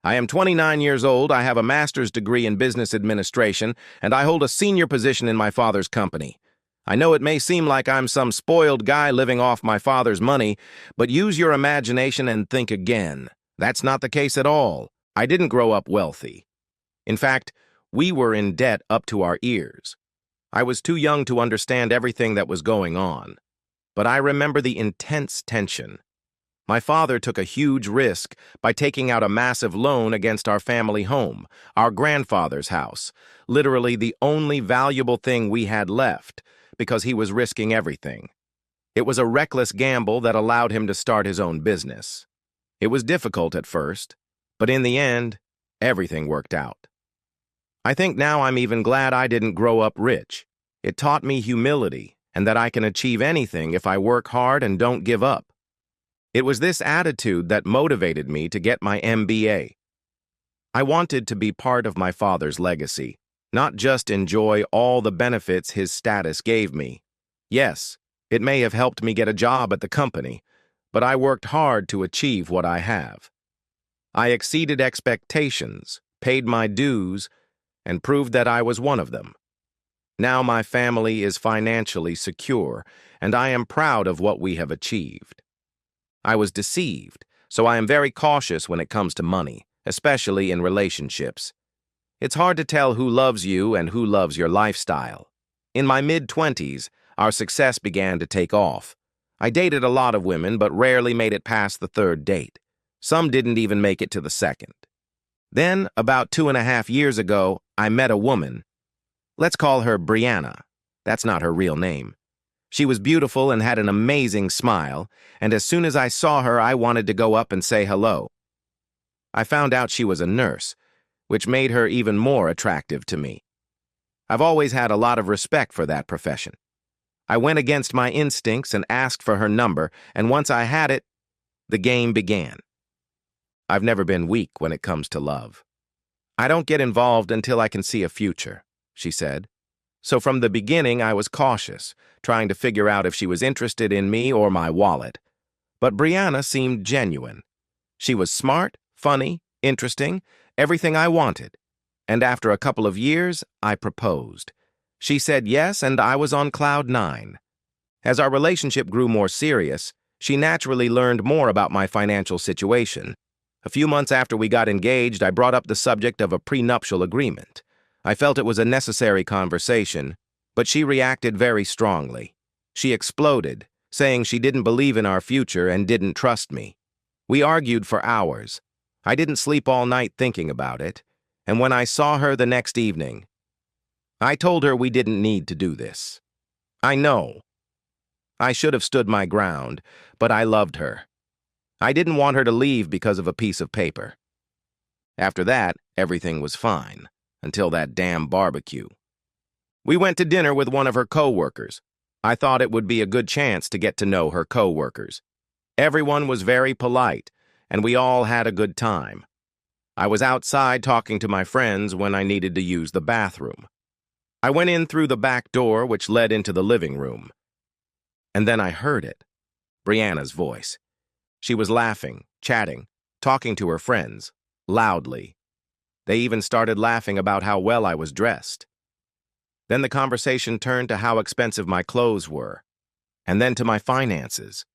I am 29 years old, I have a master's degree in business administration, and I hold a senior position in my father's company. I know it may seem like I'm some spoiled guy living off my father's money, but use your imagination and think again. That's not the case at all. I didn't grow up wealthy. In fact, we were in debt up to our ears. I was too young to understand everything that was going on. But I remember the intense tension. My father took a huge risk by taking out a massive loan against our family home, our grandfather's house, literally the only valuable thing we had left, because he was risking everything. It was a reckless gamble that allowed him to start his own business. It was difficult at first, but in the end, everything worked out. I think now I'm even glad I didn't grow up rich. It taught me humility and that I can achieve anything if I work hard and don't give up. It was this attitude that motivated me to get my MBA. I wanted to be part of my father's legacy, not just enjoy all the benefits his status gave me. Yes, it may have helped me get a job at the company, but I worked hard to achieve what I have. I exceeded expectations, paid my dues, and proved that I was one of them. Now my family is financially secure, and I am proud of what we have achieved. I was deceived, so I am very cautious when it comes to money, especially in relationships. It's hard to tell who loves you and who loves your lifestyle. In my mid-20s, our success began to take off. I dated a lot of women, but rarely made it past the third date. Some didn't even make it to the second. Then, about 2.5 years ago, I met a woman. Let's call her Brianna. That's not her real name. She was beautiful and had an amazing smile, and as soon as I saw her, I wanted to go up and say hello. I found out she was a nurse, which made her even more attractive to me. I've always had a lot of respect for that profession. I went against my instincts and asked for her number, and once I had it, the game began. I've never been weak when it comes to love. I don't get involved until I can see a future, she said. So from the beginning, I was cautious, trying to figure out if she was interested in me or my wallet. But Brianna seemed genuine. She was smart, funny, interesting, everything I wanted. And after a couple of years, I proposed. She said yes, and I was on cloud 9. As our relationship grew more serious, she naturally learned more about my financial situation. A few months after we got engaged, I brought up the subject of a prenuptial agreement. I felt it was a necessary conversation, but she reacted very strongly. She exploded, saying she didn't believe in our future and didn't trust me. We argued for hours. I didn't sleep all night thinking about it, and when I saw her the next evening, I told her we didn't need to do this. I know. I should have stood my ground, but I loved her. I didn't want her to leave because of a piece of paper. After that, everything was fine. Until that damn barbecue. We went to dinner with one of her co-workers. I thought it would be a good chance to get to know her co-workers. Everyone was very polite, and we all had a good time. I was outside talking to my friends when I needed to use the bathroom. I went in through the back door, which led into the living room. And then I heard it, Brianna's voice. She was laughing, chatting, talking to her friends, loudly. They even started laughing about how well I was dressed. Then the conversation turned to how expensive my clothes were, and then to my finances.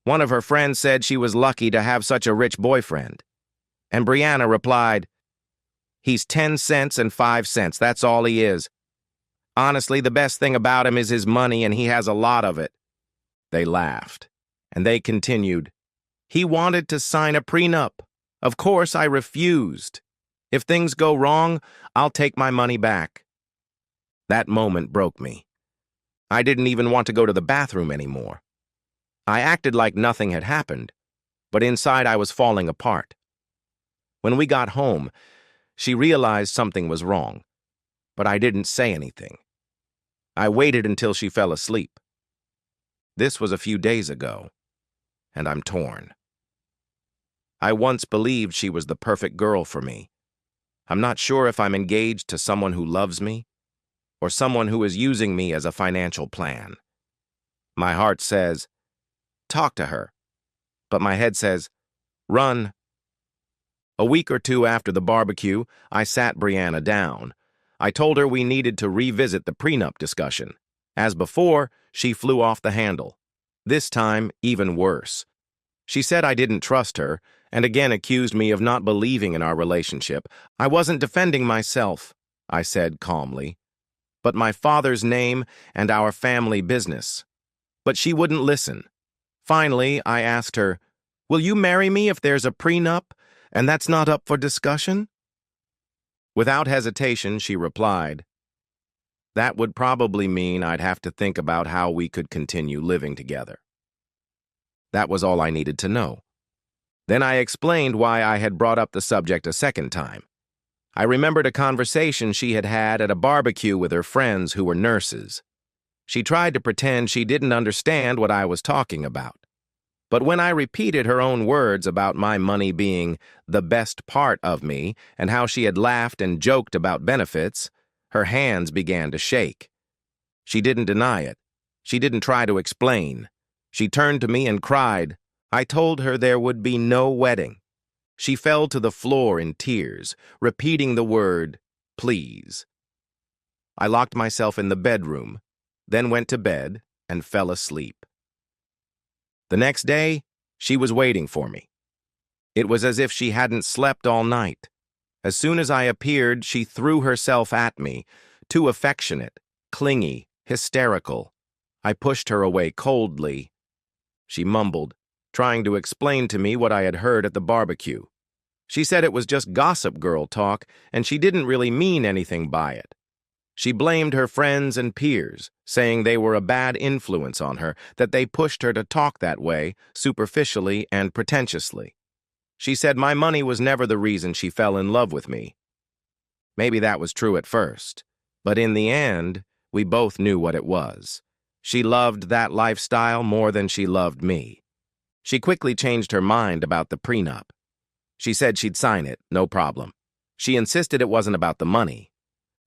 One of her friends said she was lucky to have such a rich boyfriend. And Brianna replied, "He's 10 cents and 5 cents, that's all he is. Honestly, the best thing about him is his money, and he has a lot of it." They laughed, and they continued, "He wanted to sign a prenup. Of course I refused. If things go wrong, I'll take my money back." That moment broke me. I didn't even want to go to the bathroom anymore. I acted like nothing had happened, but inside I was falling apart. When we got home, she realized something was wrong, but I didn't say anything. I waited until she fell asleep. This was a few days ago, and I'm torn. I once believed she was the perfect girl for me. I'm not sure if I'm engaged to someone who loves me or someone who is using me as a financial plan. My heart says, talk to her, but my head says, run. A week or two after the barbecue, I sat Brianna down. I told her we needed to revisit the prenup discussion. As before, she flew off the handle. This time, even worse. She said I didn't trust her, and again accused me of not believing in our relationship. I wasn't defending myself, I said calmly, but my father's name and our family business. But she wouldn't listen. Finally, I asked her, "Will you marry me if there's a prenup, and that's not up for discussion?" Without hesitation, she replied, "That would probably mean I'd have to think about how we could continue living together." That was all I needed to know. Then I explained why I had brought up the subject a second time. I remembered a conversation she had had at a barbecue with her friends who were nurses. She tried to pretend she didn't understand what I was talking about. But when I repeated her own words about my money being the best part of me and how she had laughed and joked about benefits, her hands began to shake. She didn't deny it. She didn't try to explain. She turned to me and cried. I told her there would be no wedding. She fell to the floor in tears, repeating the word, "Please." I locked myself in the bedroom, then went to bed and fell asleep. The next day, she was waiting for me. It was as if she hadn't slept all night. As soon as I appeared, she threw herself at me, too affectionate, clingy, hysterical. I pushed her away coldly. She mumbled, trying to explain to me what I had heard at the barbecue. She said it was just gossip girl talk, and she didn't really mean anything by it. She blamed her friends and peers, saying they were a bad influence on her, that they pushed her to talk that way, superficially and pretentiously. She said my money was never the reason she fell in love with me. Maybe that was true at first, but in the end, we both knew what it was. She loved that lifestyle more than she loved me. She quickly changed her mind about the prenup. She said she'd sign it, no problem. She insisted it wasn't about the money.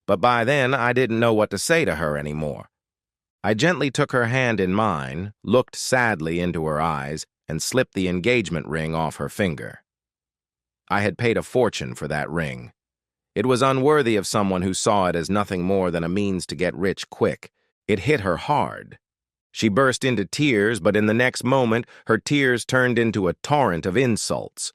But by then, I didn't know what to say to her anymore. I gently took her hand in mine, looked sadly into her eyes, and slipped the engagement ring off her finger. I had paid a fortune for that ring. It was unworthy of someone who saw it as nothing more than a means to get rich quick. It hit her hard. She burst into tears, but in the next moment, her tears turned into a torrent of insults.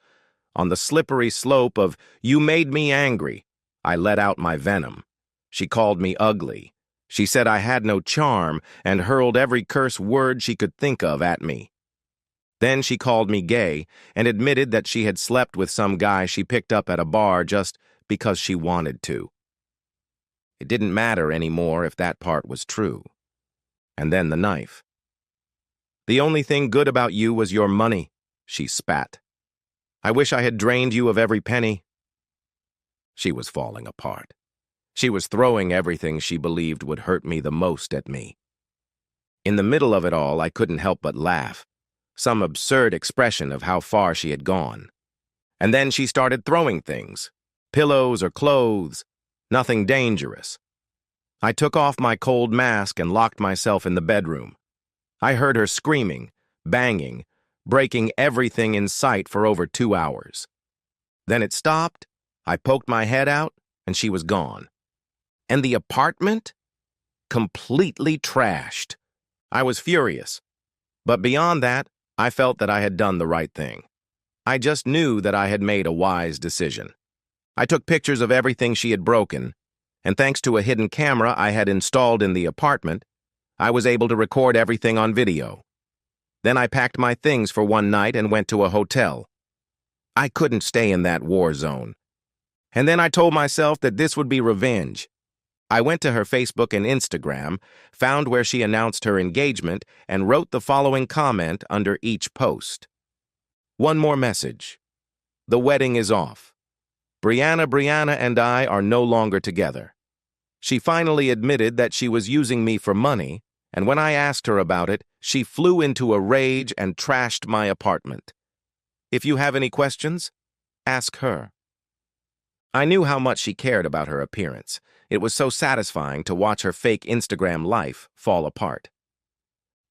On the slippery slope of, "You made me angry," I let out my venom. She called me ugly. She said I had no charm and hurled every curse word she could think of at me. Then she called me gay and admitted that she had slept with some guy she picked up at a bar just because she wanted to. It didn't matter anymore if that part was true. And then the knife. "The only thing good about you was your money," she spat. "I wish I had drained you of every penny." She was falling apart. She was throwing everything she believed would hurt me the most at me. In the middle of it all, I couldn't help but laugh, some absurd expression of how far she had gone. And then she started throwing things, pillows or clothes, nothing dangerous. I took off my cold mask and locked myself in the bedroom. I heard her screaming, banging, breaking everything in sight for over 2 hours. Then it stopped, I poked my head out, and she was gone. And the apartment? Completely trashed. I was furious. But beyond that, I felt that I had done the right thing. I just knew that I had made a wise decision. I took pictures of everything she had broken, and thanks to a hidden camera I had installed in the apartment, I was able to record everything on video. Then I packed my things for one night and went to a hotel. I couldn't stay in that war zone. And then I told myself that this would be revenge. I went to her Facebook and Instagram, found where she announced her engagement, and wrote the following comment under each post. "One more message. The wedding is off. Brianna and I are no longer together." She finally admitted that she was using me for money, and when I asked her about it, she flew into a rage and trashed my apartment. If you have any questions, ask her. I knew how much she cared about her appearance. It was so satisfying to watch her fake Instagram life fall apart.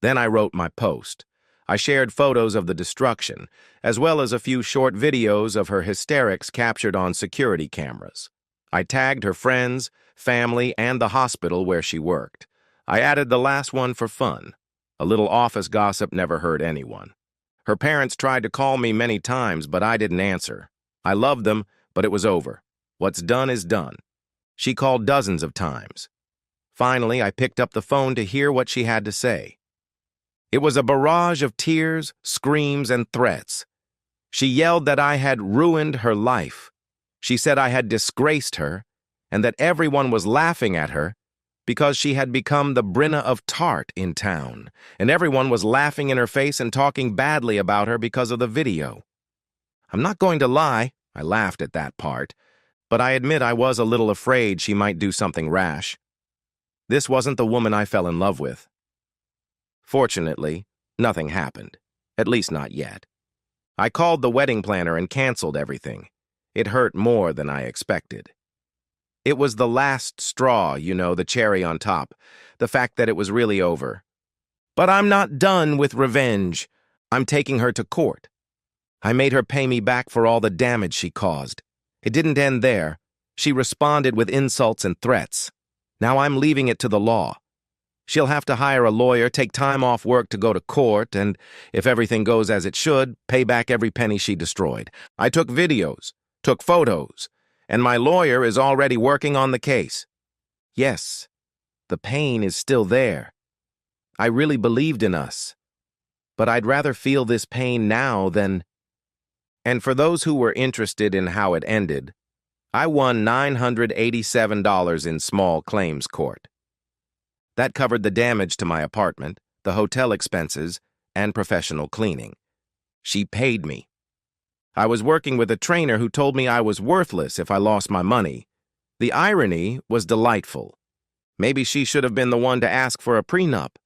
Then I wrote my post. I shared photos of the destruction, as well as a few short videos of her hysterics captured on security cameras. I tagged her friends, family, and the hospital where she worked. I added the last one for fun. A little office gossip never hurt anyone. Her parents tried to call me many times, but I didn't answer. I loved them, but it was over. What's done is done. She called dozens of times. Finally, I picked up the phone to hear what she had to say. It was a barrage of tears, screams, and threats. She yelled that I had ruined her life. She said I had disgraced her, and that everyone was laughing at her because she had become the Brenna of Tart in town, and everyone was laughing in her face and talking badly about her because of the video. I'm not going to lie, I laughed at that part, but I admit I was a little afraid she might do something rash. This wasn't the woman I fell in love with. Fortunately, nothing happened, at least not yet. I called the wedding planner and canceled everything. It hurt more than I expected. It was the last straw, the cherry on top, the fact that it was really over. But I'm not done with revenge. I'm taking her to court. I made her pay me back for all the damage she caused. It didn't end there. She responded with insults and threats. Now I'm leaving it to the law. She'll have to hire a lawyer, take time off work to go to court, and, if everything goes as it should, pay back every penny she destroyed. I took videos, took photos, and my lawyer is already working on the case. Yes, the pain is still there. I really believed in us. But I'd rather feel this pain now than... And for those who were interested in how it ended, I won $987 in small claims court. That covered the damage to my apartment, the hotel expenses, and professional cleaning. She paid me. I was working with a trainer who told me I was worthless if I lost my money. The irony was delightful. Maybe she should have been the one to ask for a prenup.